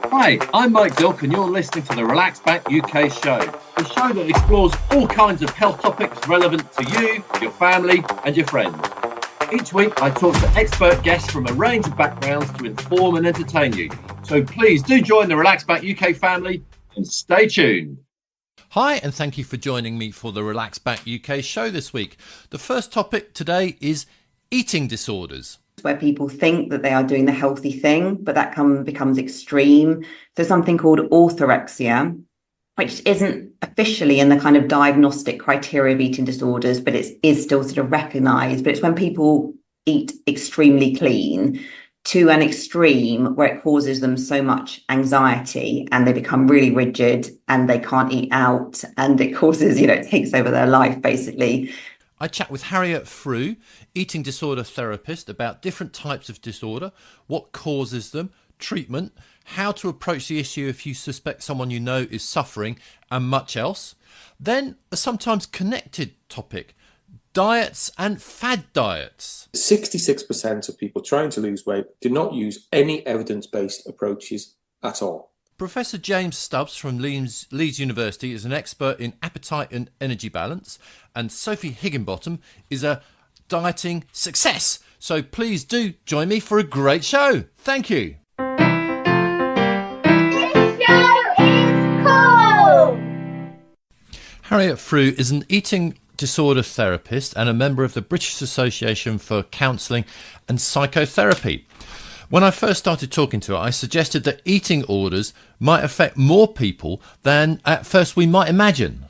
Hi, I'm Mike Dilk and you're listening to the Relax Back UK show, the show that explores all kinds of health topics relevant to you, your family and your friends. Each week I talk to expert guests from a range of backgrounds to inform and entertain you. So please do join the Relax Back UK family and stay tuned. Hi, and thank you for joining me for the Relax Back UK show this week. The first topic today is eating disorders. Where people think that they are doing the healthy thing, but that becomes extreme. So something called orthorexia, which isn't officially in the kind of diagnostic criteria of eating disorders, but it is still sort of recognised. But it's when people eat extremely clean to an extreme where it causes them so much anxiety and they become really rigid and they can't eat out, and it causes, it takes over their life basically. I chat with Harriet Frew, eating disorder therapist, about different types of disorder, what causes them, treatment, how to approach the issue if you suspect someone you know is suffering, and much else. Then a sometimes connected topic, diets and fad diets. 66% of people trying to lose weight do not use any evidence-based approaches at all. Professor James Stubbs from Leeds University is an expert in appetite and energy balance, and Sophie Higginbottom is a dieting success. So please do join me for a great show. Thank you. This show is cool! Harriet Frew is an eating disorder therapist and a member of the British Association for Counselling and Psychotherapy. When I first started talking to her, I suggested that eating orders might affect more people than at first we might imagine.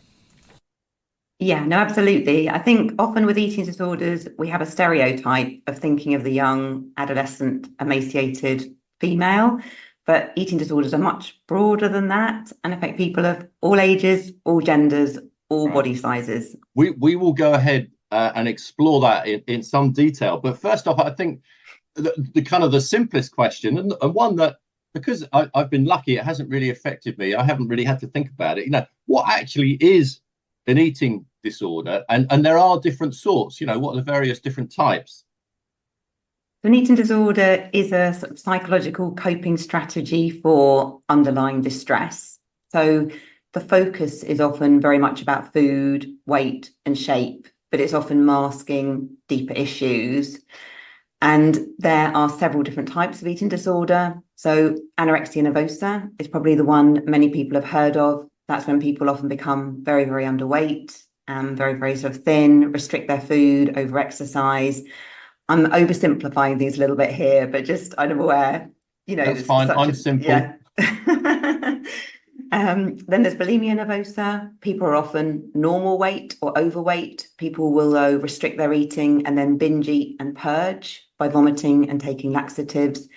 Yeah, no, absolutely. I think often with eating disorders, we have a stereotype of thinking of the young, adolescent, emaciated female, but eating disorders are much broader than that and affect people of all ages, all genders, all body sizes. We will go ahead and explore that in some detail. But first off, I think the kind of the simplest question, and one that, because I've been lucky, it hasn't really affected me. I haven't really had to think about it. What actually is an eating disorder? And there are different sorts. What are the various different types? An eating disorder is a sort of psychological coping strategy for underlying distress. So the focus is often very much about food, weight, and shape, but it's often masking deeper issues. And there are several different types of eating disorder. So anorexia nervosa is probably the one many people have heard of. That's when people often become very, very underweight and very, very sort of thin, restrict their food, over-exercise. I'm oversimplifying these a little bit here, but just I'm aware, That's fine. I'm simple. Yeah. Then there's bulimia nervosa. People are often normal weight or overweight. People will, though, restrict their eating and then binge eat and purge by vomiting and taking laxatives.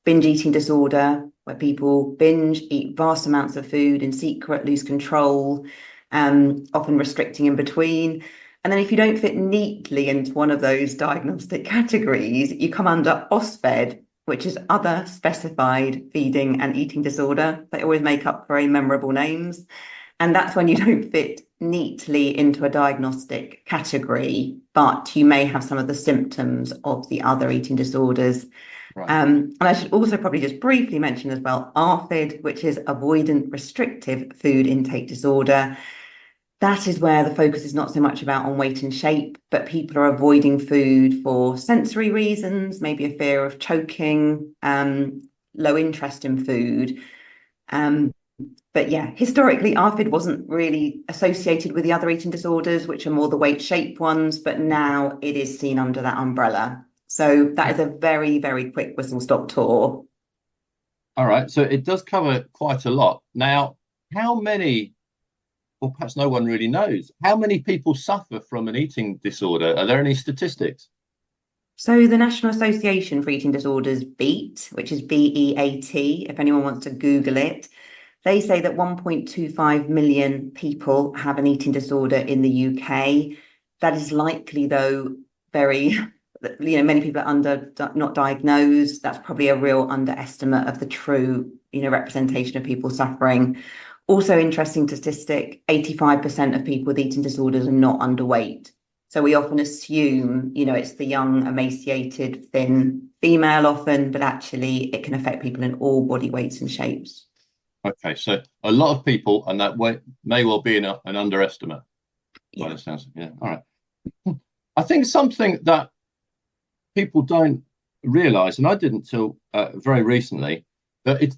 Binge eating disorder, where people binge, eat vast amounts of food in secret, lose control, often restricting in between. And then if you don't fit neatly into one of those diagnostic categories, you come under OSFED, which is other specified feeding and eating disorder. They always make up very memorable names. And that's when you don't fit neatly into a diagnostic category, but you may have some of the symptoms of the other eating disorders. Right. And I should also probably just briefly mention as well, ARFID, which is avoidant restrictive food intake disorder. That is where the focus is not so much about on weight and shape, but people are avoiding food for sensory reasons, maybe a fear of choking, low interest in food. But yeah, historically, ARFID wasn't really associated with the other eating disorders, which are more the weight shape ones, but now it is seen under that umbrella. So that is a very, very quick whistle-stop tour. All right. So it does cover quite a lot. Now, how many, or perhaps no one really knows, how many people suffer from an eating disorder? Are there any statistics? So the National Association for Eating Disorders, BEAT, which is BEAT, if anyone wants to Google it, they say that 1.25 million people have an eating disorder in the UK. That is likely, though, very, many people are not diagnosed. That's probably a real underestimate of the true, representation of people suffering. Also, interesting statistic, 85% of people with eating disorders are not underweight. So we often assume, it's the young, emaciated, thin female often, but actually it can affect people in all body weights and shapes. Okay, so a lot of people, and that may well be an underestimate. Yeah. Yeah. All right. I think something that people don't realize, and I didn't till very recently, that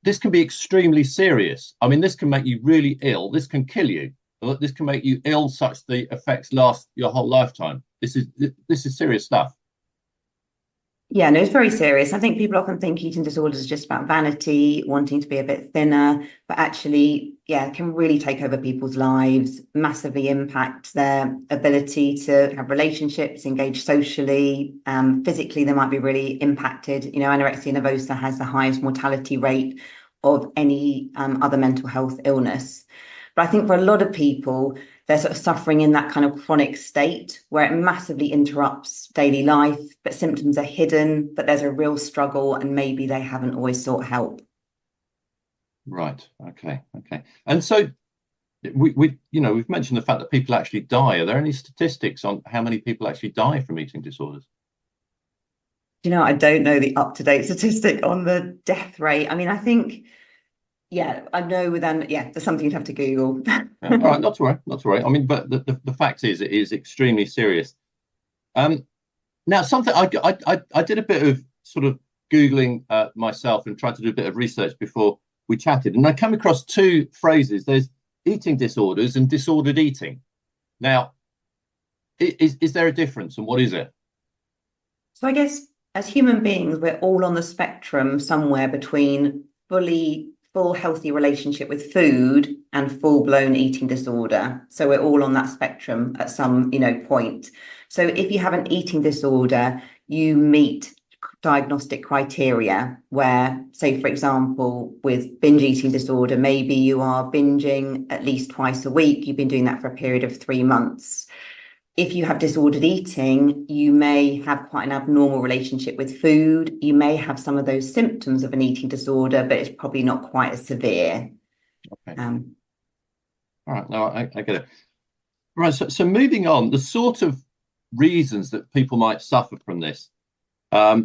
this can be extremely serious. I mean, this can make you really ill. This can kill you. This can make you ill such the effects last your whole lifetime. This is serious stuff. Yeah, no, it's very serious. I think people often think eating disorders is just about vanity, wanting to be a bit thinner, but actually, yeah, it can really take over people's lives, massively impact their ability to have relationships, engage socially. Physically, they might be really impacted. Anorexia nervosa has the highest mortality rate of any other mental health illness. But I think for a lot of people, they're sort of suffering in that kind of chronic state where it massively interrupts daily life, but symptoms are hidden, but there's a real struggle and maybe they haven't always sought help. Right. Okay. And so we've mentioned the fact that people actually die. Are there any statistics on how many people actually die from eating disorders? I don't know the up-to-date statistic on the death rate. I mean, I think, yeah, I know then, there's something you'd have to Google. Yeah, all right, not to worry. I mean, but the fact is, it is extremely serious. Now, something I did a bit of sort of Googling myself and tried to do a bit of research before we chatted, and I came across two phrases. There's eating disorders and disordered eating. Now, is there a difference, and what is it? So I guess as human beings, we're all on the spectrum somewhere between full healthy relationship with food and full-blown eating disorder. So we're all on that spectrum at some, point. So if you have an eating disorder, you meet diagnostic criteria where, say, for example, with binge eating disorder, maybe you are binging at least twice a week. You've been doing that for a period of 3 months. If you have disordered eating, you may have quite an abnormal relationship with food. You may have some of those symptoms of an eating disorder, but it's probably not quite as severe. Okay. All right. No, I get it. Right. So moving on, the sort of reasons that people might suffer from this, I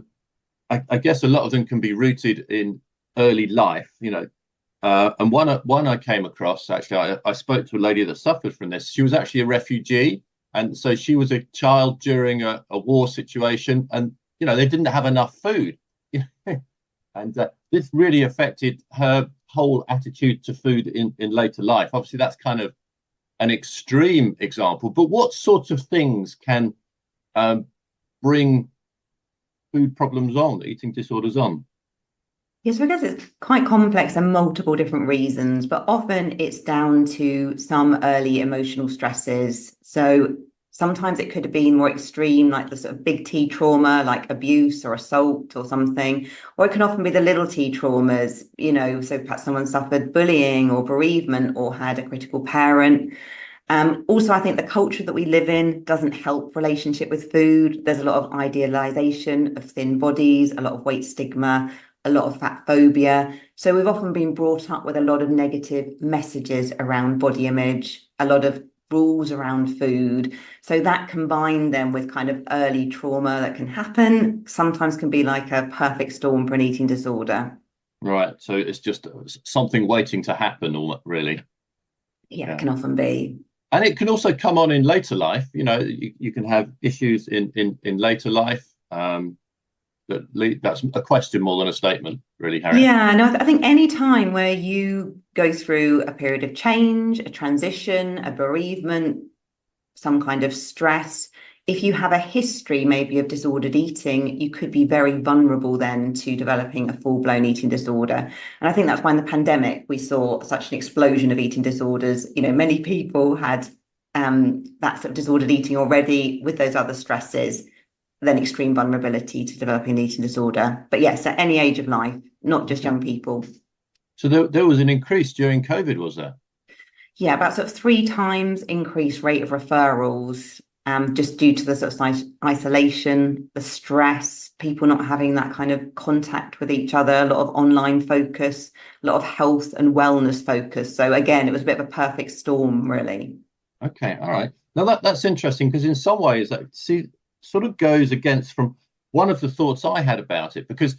guess a lot of them can be rooted in early life, and one I came across, actually, I spoke to a lady that suffered from this. She was actually a refugee. And so she was a child during a war situation, and they didn't have enough food, and this really affected her whole attitude to food in later life. Obviously, that's kind of an extreme example, but what sorts of things can bring food problems on, eating disorders on? Yes, because it's quite complex and multiple different reasons, but often it's down to some early emotional stresses. So sometimes it could have been more extreme, like the sort of big T trauma, like abuse or assault or something, or it can often be the little T traumas, so perhaps someone suffered bullying or bereavement or had a critical parent. Also, I think the culture that we live in doesn't help relationship with food. There's a lot of idealization of thin bodies, a lot of weight stigma, a lot of fat phobia. So we've often been brought up with a lot of negative messages around body image, a lot of rules around food. So that combined then with kind of early trauma that can happen, sometimes can be like a perfect storm for an eating disorder. Right. So it's just something waiting to happen, really. Yeah, it can often be. And it can also come on in later life. You can have issues in later life. That's a question more than a statement, really, Harriet. Yeah, no, I think any time where you go through a period of change, a transition, a bereavement, some kind of stress, if you have a history maybe of disordered eating, you could be very vulnerable then to developing a full-blown eating disorder. And I think that's why in the pandemic we saw such an explosion of eating disorders. Many people had that sort of disordered eating already with those other stresses, then extreme vulnerability to developing an eating disorder. But yes, at any age of life, not just young people. So there was an increase during COVID, was there? Yeah, about sort of 3 times increased rate of referrals, just due to the sort of isolation, the stress, people not having that kind of contact with each other, a lot of online focus, a lot of health and wellness focus. So again, it was a bit of a perfect storm, really. Okay, all right. Now that's interesting, because in some ways that sort of goes against from one of the thoughts I had about it, because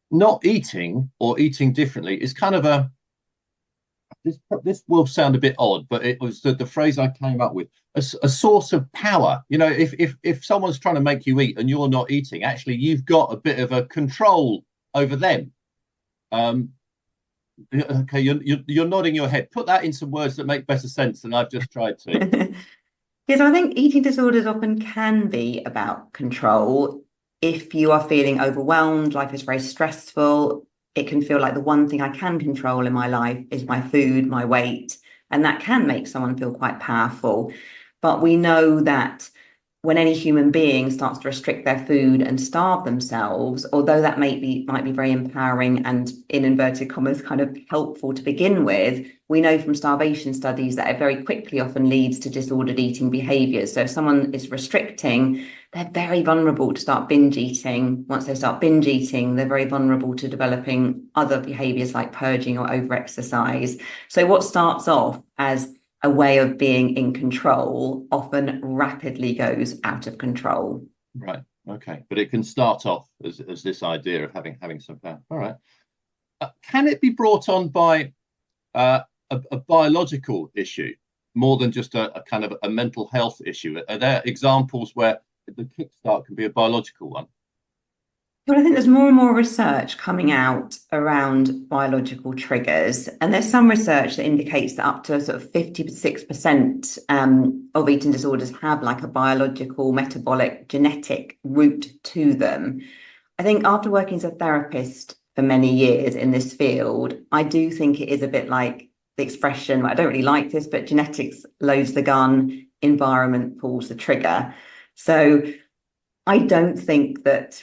not eating or eating differently is kind of this will sound a bit odd, but it was the phrase I came up with, a source of power. You know, if someone's trying to make you eat and you're not eating, actually you've got a bit of a control over them. Okay, you're nodding your head. Put that in some words that make better sense than I've just tried to. Yes, I think eating disorders often can be about control. If you are feeling overwhelmed, life is very stressful, it can feel like the one thing I can control in my life is my food, my weight, and that can make someone feel quite powerful. But we know that when any human being starts to restrict their food and starve themselves, although that might be very empowering and, in inverted commas, kind of helpful to begin with, we know from starvation studies that it very quickly often leads to disordered eating behaviours. So if someone is restricting, they're very vulnerable to start binge eating. Once they start binge eating, they're very vulnerable to developing other behaviours like purging or overexercise. So what starts off as a way of being in control often rapidly goes out of control. Right. Okay. But it can start off as this idea of having some power. All right. Can it be brought on by a biological issue more than just a kind of a mental health issue? Are there examples where the kickstart can be a biological one? Well, I think there's more and more research coming out around biological triggers, and there's some research that indicates that up to sort of 56% of eating disorders have like a biological, metabolic, genetic root to them. I think after working as a therapist for many years in this field, I do think it is a bit like the expression, I don't really like this, but genetics loads the gun, environment pulls the trigger. So I don't think that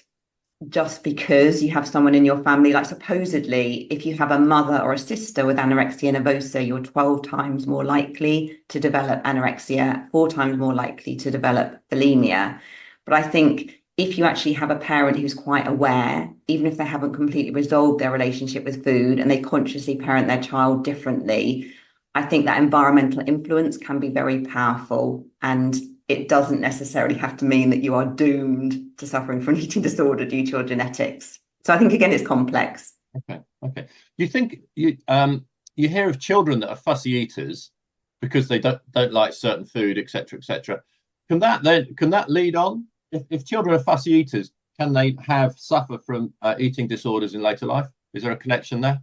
just because you have someone in your family, like supposedly, if you have a mother or a sister with anorexia nervosa, you're 12 times more likely to develop anorexia, 4 times more likely to develop bulimia. But I think if you actually have a parent who's quite aware, even if they haven't completely resolved their relationship with food and they consciously parent their child differently, I think that environmental influence can be very powerful, and it doesn't necessarily have to mean that you are doomed to suffering from an eating disorder due to your genetics. So I think, again, it's complex. Okay. Do you think you hear of children that are fussy eaters because they don't like certain food, etc., etc.? Can that lead on? If children are fussy eaters, can they suffer from eating disorders in later life? Is there a connection there?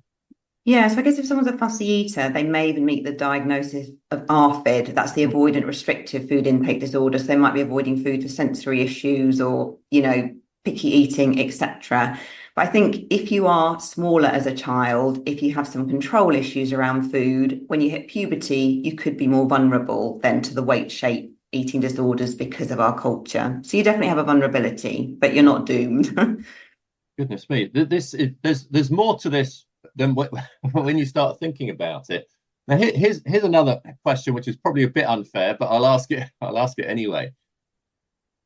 Yeah, so I guess if someone's a fussy eater, they may even meet the diagnosis of ARFID. That's the avoidant restrictive food intake disorder. So they might be avoiding food for sensory issues or, picky eating, etc. But I think if you are smaller as a child, if you have some control issues around food, when you hit puberty, you could be more vulnerable then to the weight, shape, eating disorders because of our culture. So you definitely have a vulnerability, but you're not doomed. Goodness me, there's more to this than when you start thinking about it. Now, here's another question, which is probably a bit unfair, but I'll ask it anyway.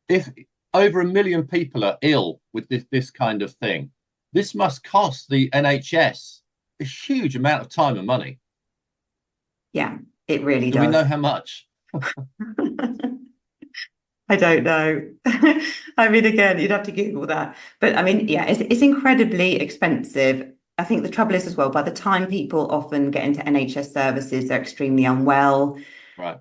If over 1 million people are ill with this kind of thing, this must cost the NHS a huge amount of time and money. Yeah, it really does. Do we know how much? I don't know. I mean, again, you'd have to Google that. But I mean, yeah, it's incredibly expensive. I think the trouble is as well, by the time people often get into NHS services, they're extremely unwell. Right.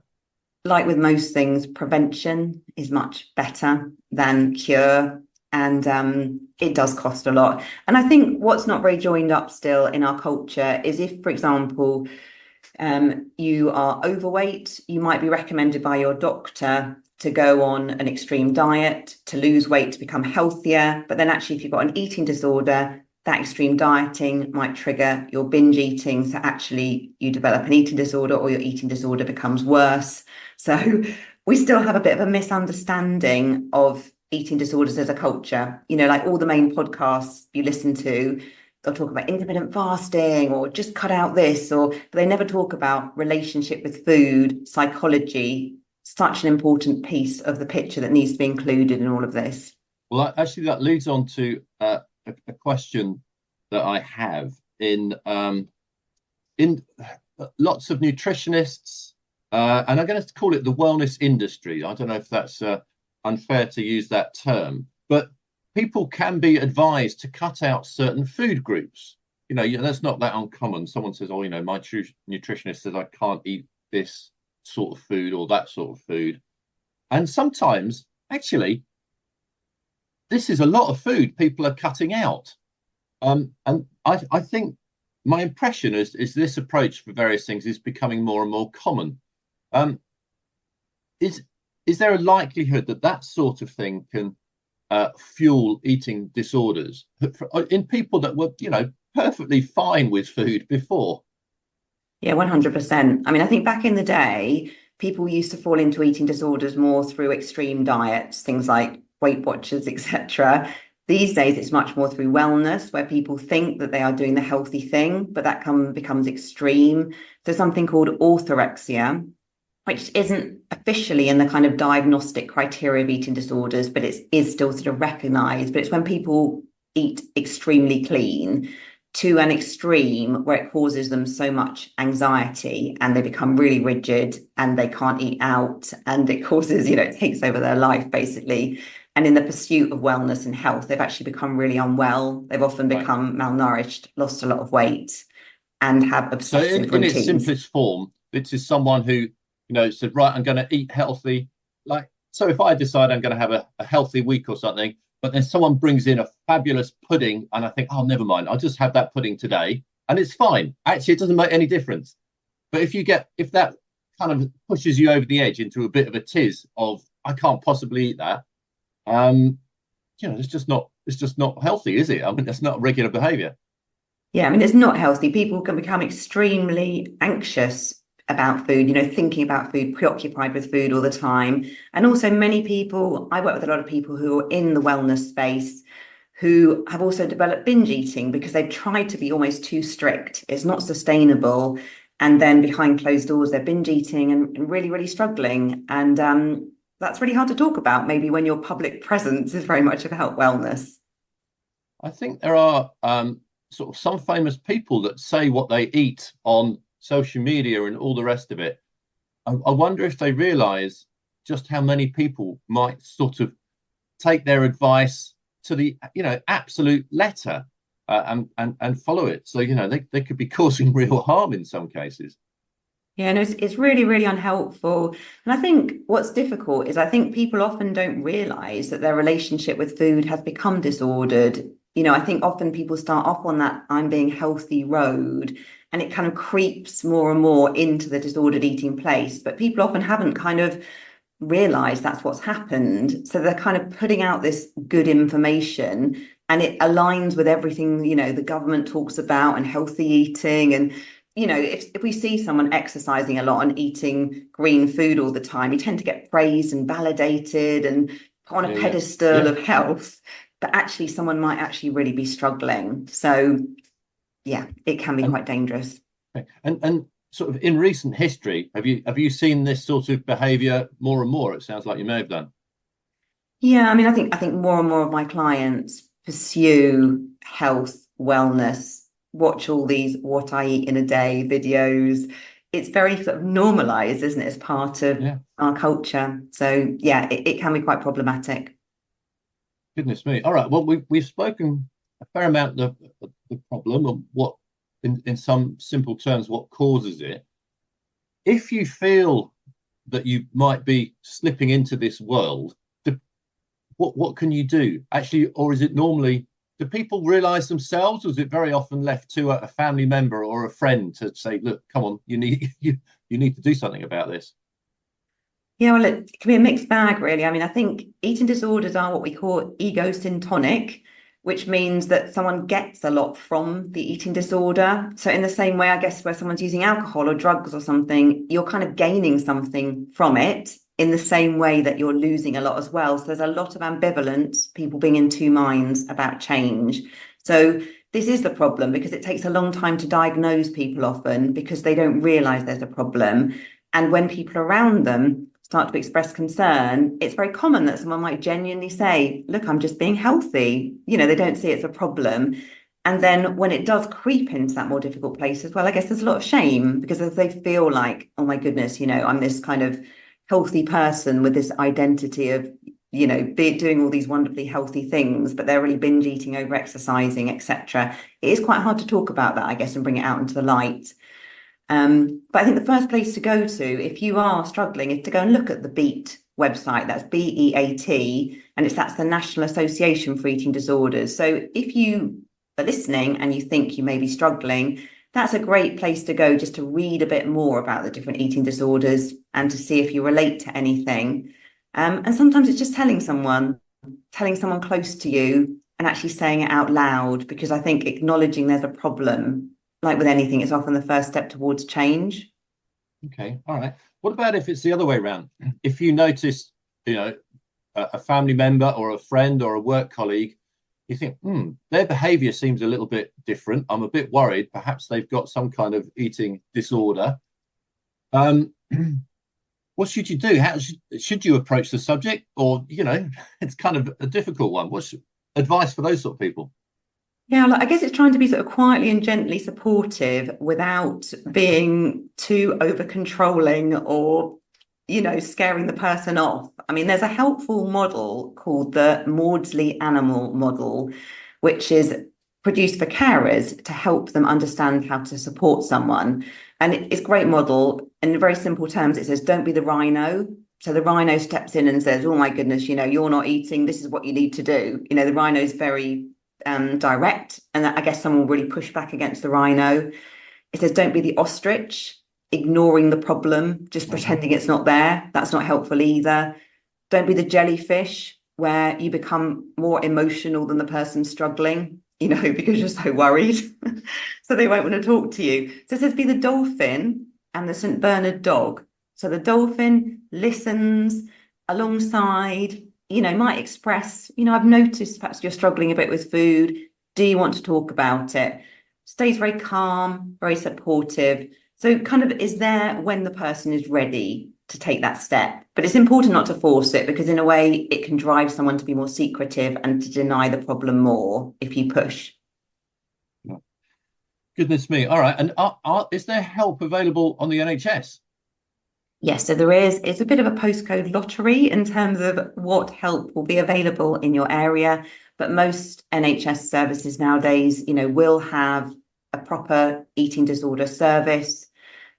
Like with most things, prevention is much better than cure. And it does cost a lot. And I think what's not very joined up still in our culture is if, for example, you are overweight, you might be recommended by your doctor to go on an extreme diet, to lose weight, to become healthier. But then actually, if you've got an eating disorder, that extreme dieting might trigger your binge eating. So actually you develop an eating disorder or your eating disorder becomes worse. So we still have a bit of a misunderstanding of eating disorders as a culture. Like all the main podcasts you listen to, they'll talk about intermittent fasting or just cut out this, but they never talk about relationship with food, psychology, such an important piece of the picture that needs to be included in all of this. Well, actually, that leads on to a question that I have in lots of nutritionists, and I'm going to call it the wellness industry. I don't know if that's unfair to use that term, but people can be advised to cut out certain food groups. That's not that uncommon. Someone says, "Oh, my nutritionist says I can't eat this sort of food or that sort of food," and sometimes actually this is a lot of food people are cutting out. And I think my impression is this approach for various things is becoming more and more common. Is there a likelihood that sort of thing can fuel eating disorders in people that were, perfectly fine with food before? Yeah, 100%. I mean, I think back in the day, people used to fall into eating disorders more through extreme diets, things like Weight Watchers, etc. These days, it's much more through wellness, where people think that they are doing the healthy thing, but that becomes extreme. There's something called orthorexia, which isn't officially in the kind of diagnostic criteria of eating disorders, but it is still sort of recognized. But it's when people eat extremely clean to an extreme where it causes them so much anxiety and they become really rigid and they can't eat out, and it causes, it takes over their life basically. And in the pursuit of wellness and health, they've actually become really unwell. They've often become malnourished, lost a lot of weight, and have obsessive in its routines. simplest form, this is someone who, said, right, I'm going to eat healthy. So if I decide I'm going to have a healthy week or something, but then someone brings in a fabulous pudding and I think, oh, never mind, I'll just have that pudding today and it's fine. Actually, it doesn't make any difference. But if that kind of pushes you over the edge into a bit of a tiz of, I can't possibly eat that, it's just not healthy, is it? I mean, that's not regular behavior. Yeah, I mean, it's not healthy. People can become extremely anxious about food, thinking about food, preoccupied with food all the time. And also I work with a lot of people who are in the wellness space who have also developed binge eating because they've tried to be almost too strict. It's not sustainable. And then behind closed doors, they're binge eating and really, really struggling. And that's really hard to talk about, maybe when your public presence is very much about wellness. I think there are sort of some famous people that say what they eat on social media and all the rest of it. I wonder if they realize just how many people might sort of take their advice to the absolute letter and follow it. So they could be causing real harm in some cases. Yeah, no, it's really, really unhelpful. And I think what's difficult is I think people often don't realize that their relationship with food has become disordered. I think often people start off on that I'm being healthy road, and it kind of creeps more and more into the disordered eating place. But people often haven't kind of realized that's what's happened. So they're kind of putting out this good information and it aligns with everything, the government talks about and healthy eating. And if we see someone exercising a lot and eating green food all the time, you tend to get praised and validated and put on a pedestal of health, but actually someone might actually really be struggling. So yeah, it can be quite dangerous. And sort of in recent history, have you seen this sort of behavior more and more? It sounds like you may have done. Yeah, I mean, I think more and more of my clients pursue health, wellness, watch all these what I eat in a day videos. It's very sort of normalized, isn't it, as part of our culture. So yeah, it can be quite problematic. Goodness me. All right. Well, we've spoken a fair amount of the problem of what, in some simple terms, what causes it. If you feel that you might be slipping into this world, what can you do actually? Or is it normally, do people realize themselves, or is it very often left to a family member or a friend to say, look, come on, you need to do something about this? Yeah, well, it can be a mixed bag, really. I mean, I think eating disorders are what we call egosyntonic, which means that someone gets a lot from the eating disorder. So in the same way, I guess, where someone's using alcohol or drugs or something, you're kind of gaining something from it in the same way that you're losing a lot as well. So there's a lot of ambivalence, people being in two minds about change. So this is the problem, because it takes a long time to diagnose people often because they don't realize there's a problem. And when people around them start to express concern, it's very common that someone might genuinely say, look, I'm just being healthy. They don't see it's a problem. And then when it does creep into that more difficult place as well, I guess there's a lot of shame because if they feel like, oh my goodness, I'm this kind of healthy person with this identity of, doing all these wonderfully healthy things, but they're really binge eating, over exercising, etc. It is quite hard to talk about that, I guess, and bring it out into the light. But I think the first place to go to, if you are struggling, is to go and look at the BEAT website. That's BEAT, and that's the National Association for Eating Disorders. So if you are listening and you think you may be struggling, that's a great place to go just to read a bit more about the different eating disorders and to see if you relate to anything. And sometimes it's just telling someone close to you and actually saying it out loud, because I think acknowledging there's a problem, like with anything, it's often the first step towards change. Okay, all right. What about if it's the other way around? If you notice, a family member or a friend or a work colleague, you think, their behavior seems a little bit different. I'm a bit worried. Perhaps they've got some kind of eating disorder. What should you do? How should you approach the subject? Or, it's kind of a difficult one. What's advice for those sort of people? Yeah, I guess it's trying to be sort of quietly and gently supportive without being too over controlling or, scaring the person off. I mean, there's a helpful model called the Maudsley Animal Model, which is produced for carers to help them understand how to support someone. And it's a great model. In very simple terms, it says, don't be the rhino. So the rhino steps in and says, oh my goodness, you're not eating. This is what you need to do. The rhino is very direct, and I guess someone will really push back against the rhino. It says, don't be the ostrich, ignoring the problem, just pretending it's not there. That's not helpful either. Don't be the jellyfish, where you become more emotional than the person struggling, because you're so worried. So they won't want to talk to you. So it says, be the dolphin and the St. Bernard dog. So the dolphin listens alongside, might express, I've noticed perhaps you're struggling a bit with food. Do you want to talk about it? Stays very calm, very supportive. So kind of is there when the person is ready to take that step. But it's important not to force it, because in a way it can drive someone to be more secretive and to deny the problem more if you push. Goodness me. All right. And is there help available on the NHS? Yes, so there is. It's a bit of a postcode lottery in terms of what help will be available in your area. But most NHS services nowadays, will have a proper eating disorder service,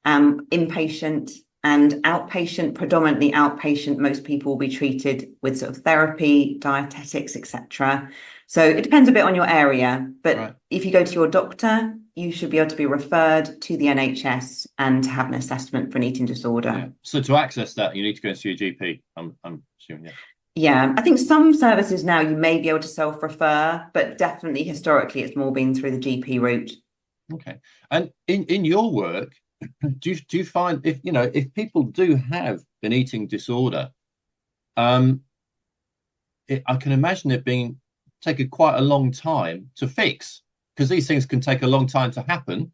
inpatient and outpatient, predominantly outpatient. Most people will be treated with sort of therapy, dietetics, etc. So it depends a bit on your area. But right. If you go to your doctor, you should be able to be referred to the NHS and to have an assessment for an eating disorder. Yeah. So to access that, you need to go and see your GP, I'm assuming, yeah. Yeah, I think some services now you may be able to self-refer, but definitely historically it's more been through the GP route. Okay. And in your work, do you find if people do have an eating disorder, I can imagine it taking quite a long time to fix, because these things can take a long time to happen.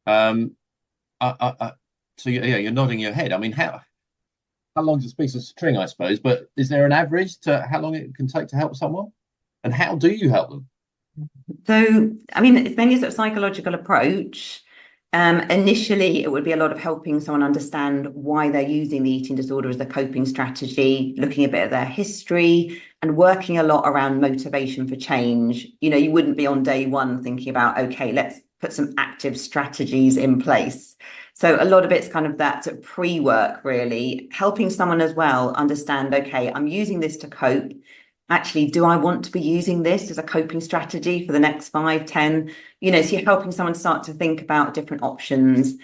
So you're nodding your head. I mean, how long's a piece of string, I suppose, but is there an average to how long it can take to help someone? And how do you help them? So, I mean, it's mainly a sort of psychological approach. Initially, it would be a lot of helping someone understand why they're using the eating disorder as a coping strategy, looking a bit at their history and working a lot around motivation for change. You wouldn't be on day one thinking about, okay, let's put some active strategies in place. So a lot of it's kind of that sort of pre-work, really, helping someone as well understand, okay, I'm using this to cope. Actually, do I want to be using this as a coping strategy for the next 5, 10? So you're helping someone start to think about different options.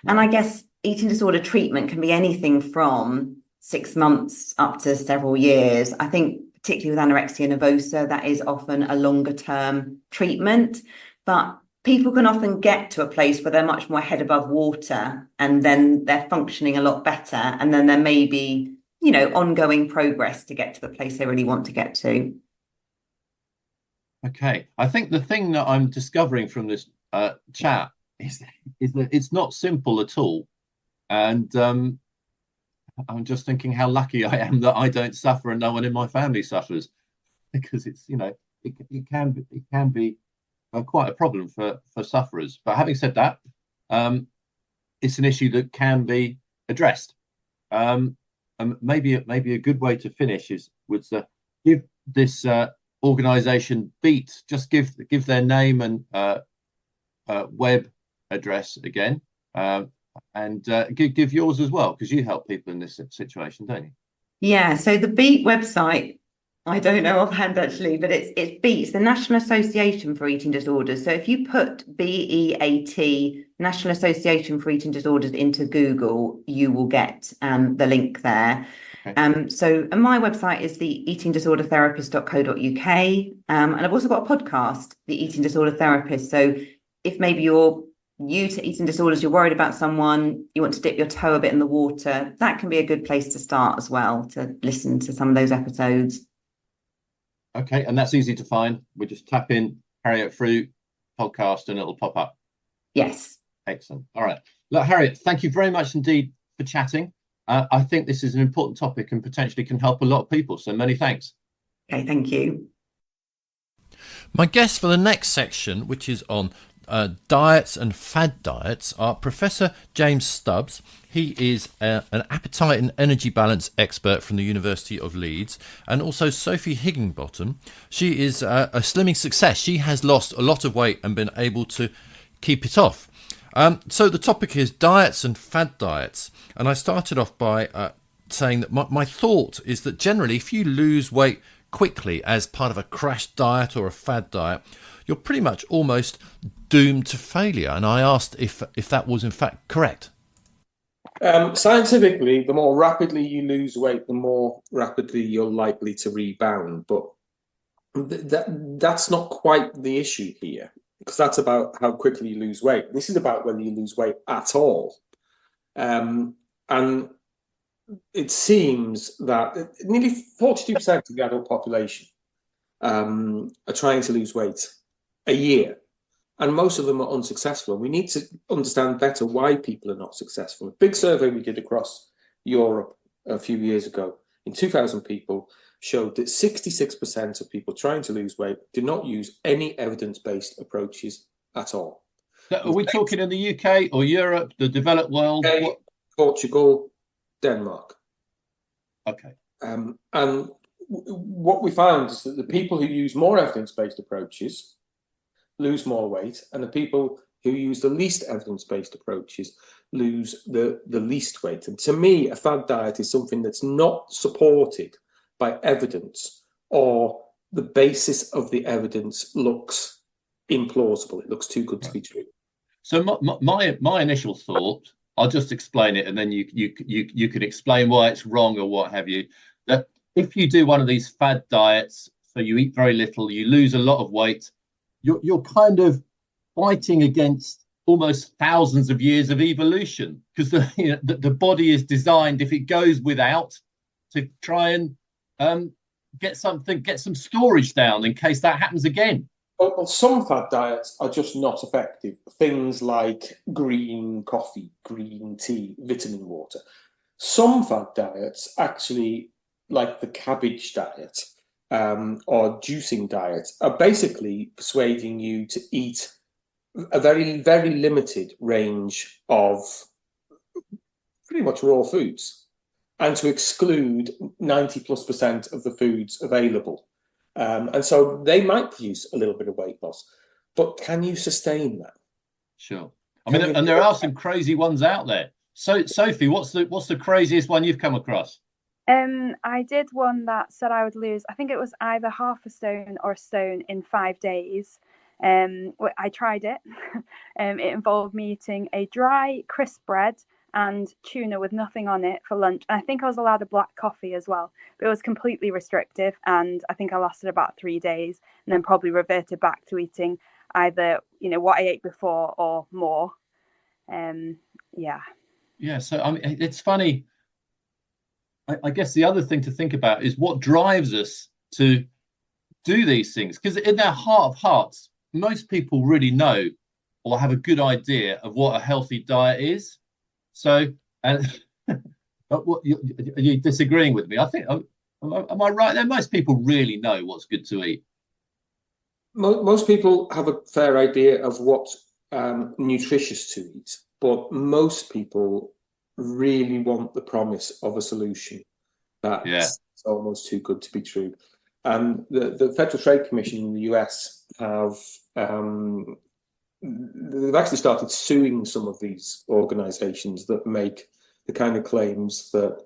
And I guess eating disorder treatment can be anything from 6 months up to several years. I think particularly with anorexia nervosa, that is often a longer term treatment, but people can often get to a place where they're much more head above water and then they're functioning a lot better. And then there may be ongoing progress to get to the place they really want to get to. Okay. I think the thing that I'm discovering from this chat is that it's not simple at all. And I'm just thinking how lucky I am that I don't suffer and no one in my family suffers, because it's, it can be quite a problem for sufferers. But having said that, it's an issue that can be addressed. And maybe a good way to finish would give this organisation Beat, just give their name and web address again, and give yours as well, because you help people in this situation, don't you? Yeah, so the BEAT website, I don't know offhand actually, but it's BEAT, the National Association for Eating Disorders. So if you put BEAT, National Association for Eating Disorders, into Google, you will get the link there. Okay. And my website is the eatingdisordertherapist.co.uk. And I've also got a podcast, The Eating Disorder Therapist. So if maybe you're new to eating disorders, you're worried about someone, you want to dip your toe a bit in the water, that can be a good place to start as well, to listen to some of those episodes. Okay, and that's easy to find. We just tap in Harriet Frew podcast and it'll pop up. Yes. Excellent. All right. Look, Harriet, thank you very much indeed for chatting. I think this is an important topic and potentially can help a lot of people. So many thanks. Okay, thank you. My guests for the next section, which is on diets and fad diets, are Professor James Stubbs. He is an appetite and energy balance expert from the University of Leeds, and also Sophie Higginbottom. She is a slimming success. She has lost a lot of weight and been able to keep it off. So the topic is diets and fad diets, and I started off by saying that my thought is that generally if you lose weight quickly as part of a crash diet or a fad diet, you're pretty much almost doomed to failure. And I asked if that was in fact correct. Scientifically, the more rapidly you lose weight, the more rapidly you're likely to rebound. But that's not quite the issue here, because that's about how quickly you lose weight. This is about whether you lose weight at all. And it seems that nearly 42% of the adult population are trying to lose weight a year, and most of them are unsuccessful. We need to understand better why people are not successful. A big survey we did across Europe a few years ago, in 2,000 people, showed that 66% of people trying to lose weight did not use any evidence-based approaches at all. Are we talking in the UK or Europe, the developed world? UK, Portugal, Denmark. Okay. And what we found is that the people who use more evidence-based approaches lose more weight, and the people who use the least evidence-based approaches lose the least weight. And to me, a fad diet is something that's not supported by evidence, or the basis of the evidence looks implausible. It looks too good to be true. So my initial thought, I'll just explain it, and then you can explain why it's wrong or what have you. That if you do one of these fad diets, so you eat very little, you lose a lot of weight, you're kind of fighting against almost thousands of years of evolution, because the body is designed, if it goes without, to try and get some storage down in case that happens again. Well, some fad diets are just not effective. Things like green coffee, green tea, vitamin water. Some fad diets, actually, like the cabbage diet or juicing diet, are basically persuading you to eat a very, very limited range of pretty much raw foods, and to exclude 90+% of the foods available. And so they might produce a little bit of weight loss, but can you sustain that? Sure. I mean, and there are some crazy ones out there. So, Sophie, what's the craziest one you've come across? I did one that said I would lose, I think it was either half a stone or a stone in 5 days. I tried it. It involved me eating a dry, crisp bread and tuna with nothing on it for lunch. And I think I was allowed a black coffee as well, but it was completely restrictive. And I think I lasted about 3 days and then probably reverted back to eating either, what I ate before or more. Yeah. So I mean, it's funny. I guess the other thing to think about is what drives us to do these things, because in their heart of hearts, most people really know or have a good idea of what a healthy diet is. So, and are you disagreeing with me? I think, am I right there? Most people really know what's good to eat. Most people have a fair idea of what nutritious to eat, but most people really want the promise of a solution that's almost too good to be true. And the Federal Trade Commission in the US they've actually started suing some of these organisations that make the kind of claims that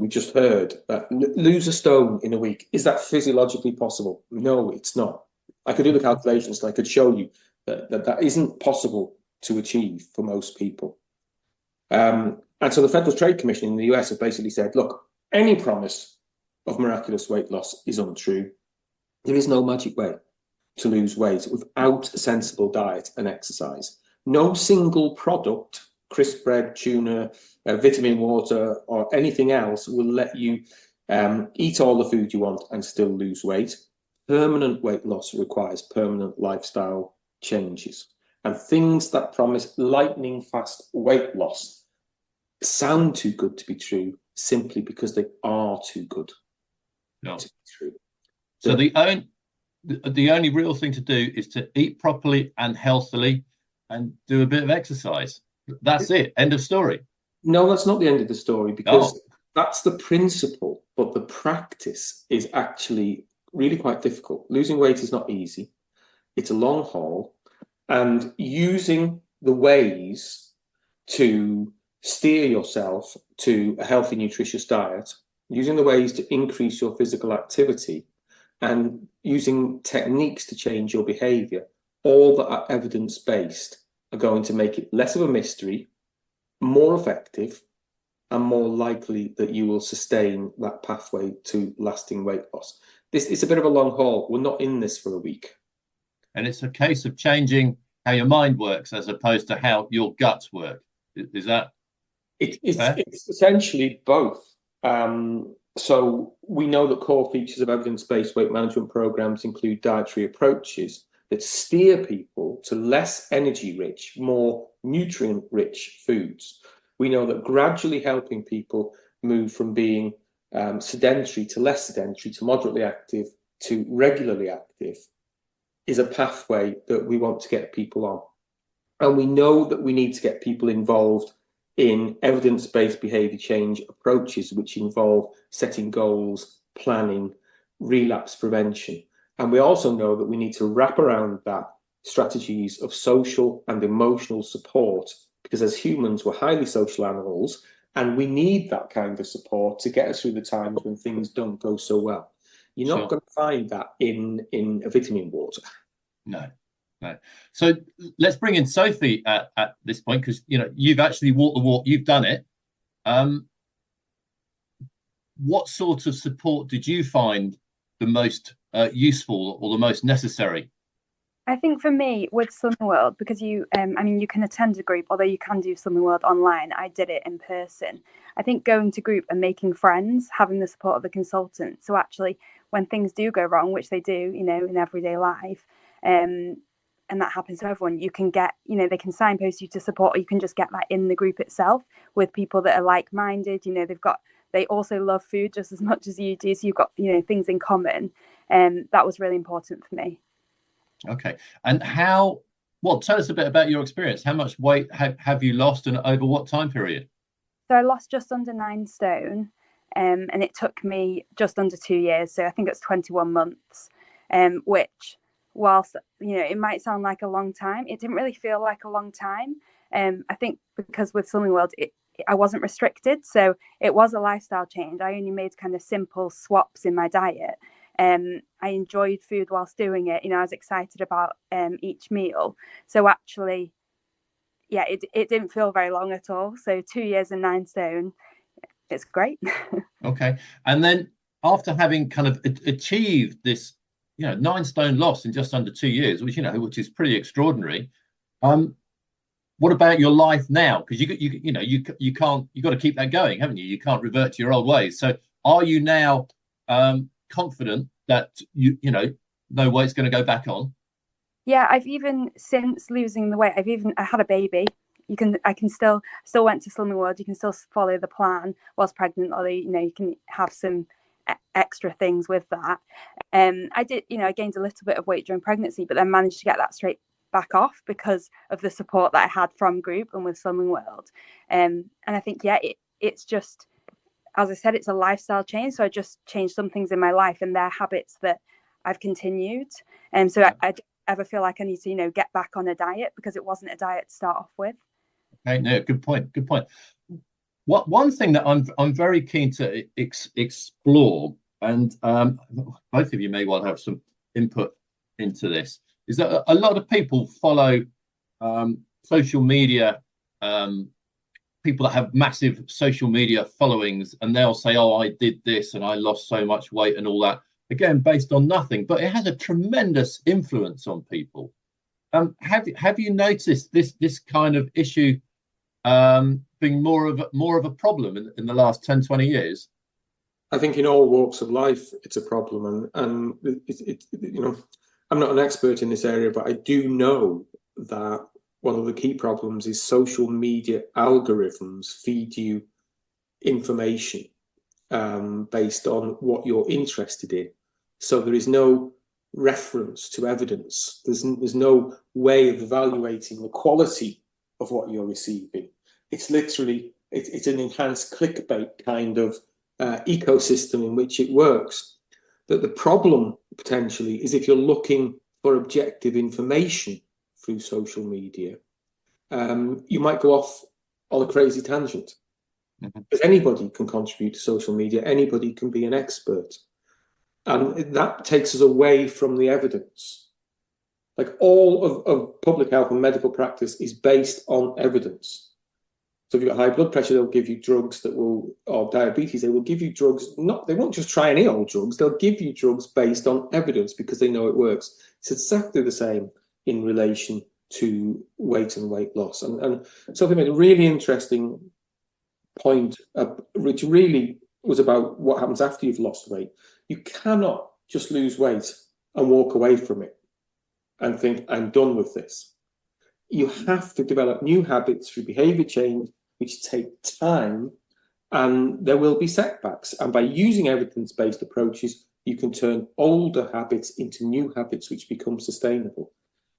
we just heard, that lose a stone in a week. Is that physiologically possible? No, it's not. I could do the calculations and I could show you that isn't possible to achieve for most people. And so the Federal Trade Commission in the US have basically said, look, any promise of miraculous weight loss is untrue. There is no magic way to lose weight without a sensible diet and exercise. No single product, crisp bread, tuna, vitamin water, or anything else will let you eat all the food you want and still lose weight. Permanent weight loss requires permanent lifestyle changes. And things that promise lightning fast weight loss sound too good to be true simply because they are too good to be true. So the only real thing to do is to eat properly and healthily and do a bit of exercise. That's it. End of story. No, that's not the end of the story, because that's the principle, but the practice is actually really quite difficult. Losing weight is not easy. It's a long haul, and using the ways to steer yourself to a healthy, nutritious diet, using the ways to increase your physical activity, and using techniques to change your behavior, all that are evidence-based, are going to make it less of a mystery, more effective, and more likely that you will sustain that pathway to lasting weight loss. This is a bit of a long haul. We're not in this for a week. And it's a case of changing how your mind works as opposed to how your guts work. Is that? It's essentially both. So we know that core features of evidence-based weight management programs include dietary approaches that steer people to less energy-rich, more nutrient-rich foods. We know that gradually helping people move from being sedentary to less sedentary, to moderately active, to regularly active, is a pathway that we want to get people on. And we know that we need to get people involved in evidence-based behaviour change approaches, which involve setting goals, planning, relapse prevention. And we also know that we need to wrap around that strategies of social and emotional support, because as humans, we're highly social animals, and we need that kind of support to get us through the times when things don't go so well. You're not going to find that in a vitamin water. No. So let's bring in Sophie at this point, because you've actually walked the walk, you've done it. What sort of support did you find the most useful or the most necessary? I think for me with Slimming World, because you can attend a group, although you can do Slimming World online. I did it in person. I think going to group and making friends, having the support of the consultant. So actually, when things do go wrong, which they do, in everyday life, and that happens to everyone, you can get, they can signpost you to support, or you can just get that in the group itself with people that are like-minded. They also love food just as much as you do, so you've got things in common. That was really important for me. Okay. And tell us a bit about your experience. How much weight have you lost, and over what time period? So I lost just under 9 stone, and it took me just under 2 years. So I think it's 21 months, which, whilst it might sound like a long time, it didn't really feel like a long time. I think because with Slimming World, I wasn't restricted, so it was a lifestyle change. I only made kind of simple swaps in my diet. I enjoyed food whilst doing it. I was excited about each meal. So actually, it didn't feel very long at all. So 2 years and 9 stone, it's great. Okay. And then after having kind of achieved this 9 stone loss in just under 2 years, which is pretty extraordinary. What about your life now? Because you can't, you've got to keep that going, haven't you? You can't revert to your old ways. So are you now confident that no weight's going to go back on? Yeah, I've even, since losing the weight, I had a baby. I can still went to Slimming World. You can still follow the plan whilst pregnant, although you can have some extra things with that. I did, I gained a little bit of weight during pregnancy, but then managed to get that straight back off because of the support that I had from group and with Slimming World. And I think, it's just, as I said, it's a lifestyle change. So I just changed some things in my life, and they're habits that I've continued. And so I don't ever feel like I need to, get back on a diet, because it wasn't a diet to start off with. Okay, no, good point. One thing that I'm very keen to explore, and both of you may well have some input into this, is that a lot of people follow social media, people that have massive social media followings, and they'll say, oh, I did this and I lost so much weight and all that, again, based on nothing, but it has a tremendous influence on people. Have you noticed this kind of issue being more of a problem in the last 10, 20 years? I think in all walks of life, it's a problem. And I'm not an expert in this area, but I do know that one of the key problems is social media algorithms feed you information based on what you're interested in. So there is no reference to evidence. There's no way of evaluating the quality of what you're receiving. It's literally, it's an enhanced clickbait kind of ecosystem in which it works. But the problem potentially is if you're looking for objective information through social media, you might go off on a crazy tangent. Because anybody can contribute to social media, anybody can be an expert. And that takes us away from the evidence. Like all of public health and medical practice is based on evidence. So if you've got high blood pressure, they'll give you drugs or diabetes, they will give you drugs, they won't just try any old drugs, they'll give you drugs based on evidence because they know it works. It's exactly the same in relation to weight and weight loss. And Sophie made a really interesting point, which really was about what happens after you've lost weight. You cannot just lose weight and walk away from it and think, I'm done with this. You have to develop new habits through behavior change, which take time, and there will be setbacks. And by using evidence-based approaches, you can turn older habits into new habits which become sustainable.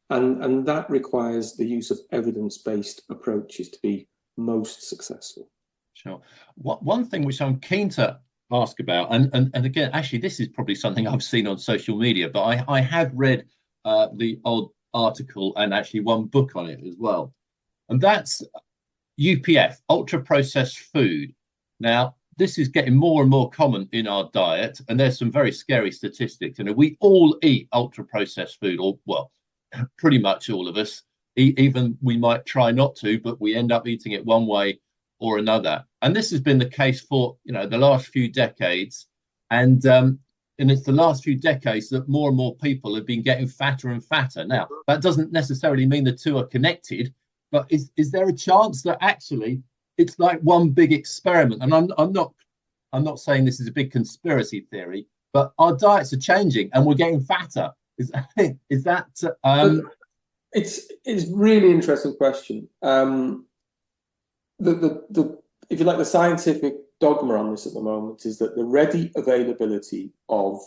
And that requires the use of evidence-based approaches to be most successful. Sure. One thing which I'm keen to ask about, and again, actually, this is probably something I've seen on social media, but I have read the old article and actually one book on it as well. And that's UPF, ultra processed food. Now, this is getting more and more common in our diet, and there's some very scary statistics. We all eat ultra processed food, or well, pretty much all of us. Even we might try not to, but we end up eating it one way or another. And this has been the case for the last few decades, and it's the last few decades that more and more people have been getting fatter and fatter. Now, that doesn't necessarily mean the two are connected, but is there a chance that actually it's like one big experiment? And I'm not saying this is a big conspiracy theory, but our diets are changing and we're getting fatter. Is that? It's a really interesting question. If you like, the scientific dogma on this at the moment is that the ready availability of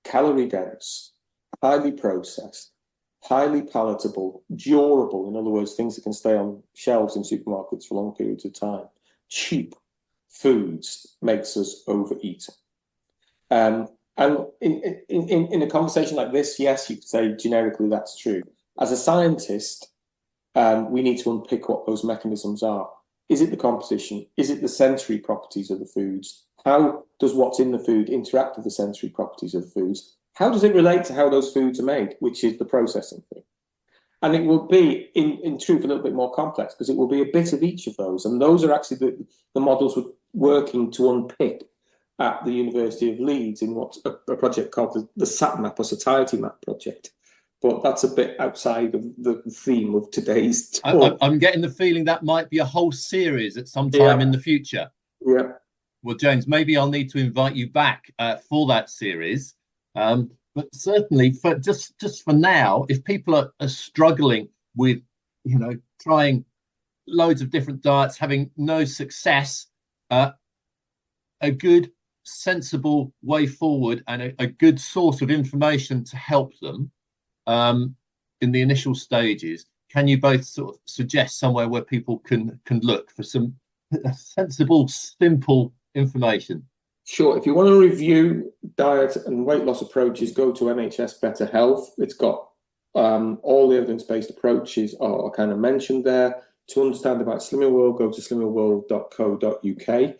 calorie dense, highly processed, highly palatable, durable, in other words, things that can stay on shelves in supermarkets for long periods of time, cheap foods makes us overeat. And in a conversation like this, yes, you could say generically that's true. As a scientist, we need to unpick what those mechanisms are. Is it the composition? Is it the sensory properties of the foods? How does what's in the food interact with the sensory properties of the foods? How does it relate to how those foods are made, which is the processing thing? And it will be, in truth, a little bit more complex because it will be a bit of each of those. And those are actually the models we're working to unpick at the University of Leeds in what's a project called the SAT-MAP or Satiety Map project. But that's a bit outside of the theme of today's talk. I'm getting the feeling that might be a whole series at some time in the future. Yeah. Well, James, maybe I'll need to invite you back for that series. But certainly, for just for now, if people are struggling with, trying loads of different diets, having no success, a good sensible way forward and a good source of information to help them in the initial stages, can you both sort of suggest somewhere where people can look for some sensible, simple information? Sure. If you want to review diet and weight loss approaches, go to NHS Better Health. It's got all the evidence-based approaches are kind of mentioned there. To understand about Slimming World, go to slimmingworld.co.uk.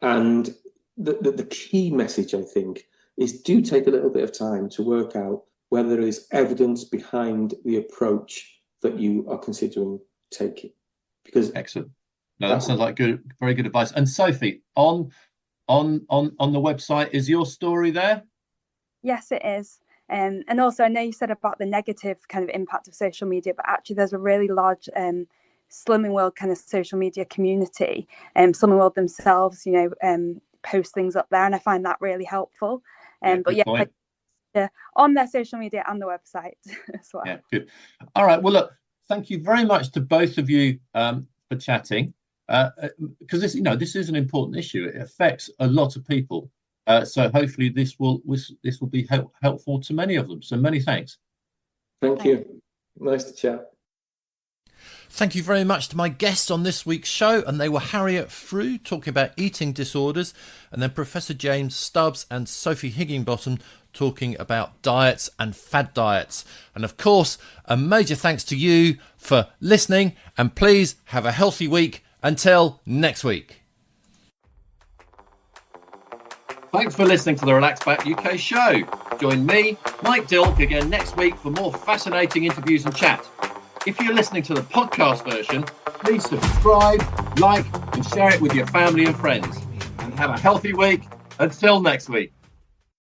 And the key message, I think, is do take a little bit of time to work out whether there is evidence behind the approach that you are considering taking. Because excellent. No, that sounds like very good advice. And Sophie, on the website, is your story there? Yes, it is. And also, I know you said about the negative kind of impact of social media, but actually there's a really large Slimming World kind of social media community. Slimming World themselves, post things up there, and I find that really helpful. But yeah, on their social media and the website as well. Yeah, good. All right. Well, look, thank you very much to both of you for chatting, because this is an important issue. It affects a lot of people. So hopefully this will be helpful to many of them. So many thanks. Thank you. Nice to chat. Thank you very much to my guests on this week's show, and they were Harriet Frew talking about eating disorders, and then Professor James Stubbs and Sophie Higginbottom talking about diets and fad diets. And of course, a major thanks to you for listening, and please have a healthy week until next week. Thanks for listening to the Relax Back UK show. Join me, Mike Dilk, again next week for more fascinating interviews and chat. If you're listening to the podcast version, please subscribe, like, and share it with your family and friends. And have a healthy week. Until next week.